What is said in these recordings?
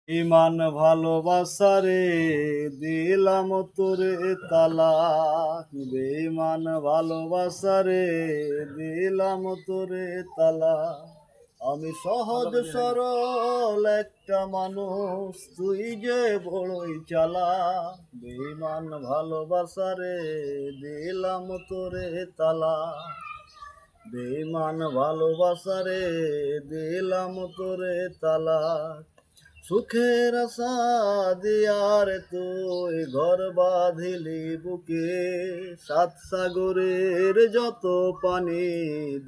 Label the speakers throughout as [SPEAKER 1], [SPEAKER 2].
[SPEAKER 1] ইমান ভালোবাসা রে দিলাম তোরে তালাক, বেঈমান ভালোবাসা রে দিলাম তোরে তালাক। আমি সহজ সরল একটা মানুষ, তুই যে বড়ই চালাক। বেঈমান ভালোবাসা রে দিলাম তোরে তালাক, বেঈমান ভালোবাসা রে দিলাম তোরে তালাক। সুখের আশা দিয়ার তুই ঘর বাঁধিলি বুকে, সাত সাগরের যত পানি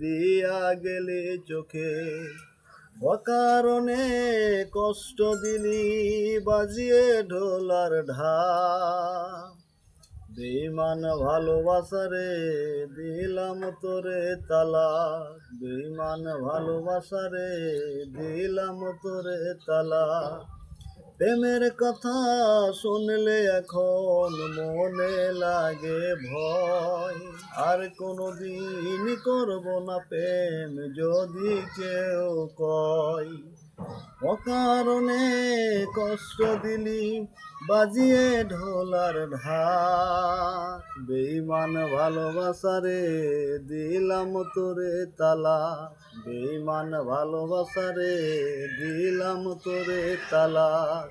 [SPEAKER 1] দিয়া গেলে চোখে। অকারণে কষ্ট দিলি বাজিয়ে ঢোলার ঢাক, বেঈমান ভালোবাসা রে দিলাম তোরে তালাক, বেঈমান ভালোবাসা রে দিলাম তোরে তালাক। প্রেমের কথা শুনলে এখন মনে লাগে ভয়, আর কোনোদিন করব না প্রেম যদি কেউ কয়। অকারণে কষ্ট দিলি বাজিয়ে ঢোলার ঢাক, বেঈমান ভালোবাসা রে দিলাম তোরে তালাক, বেঈমান ভালোবাসা রে দিলাম তোরে তালাক,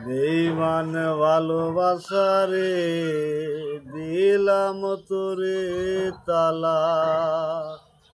[SPEAKER 1] বেঈমান ভালোবাসা রে দিলাম তোরে তালাক।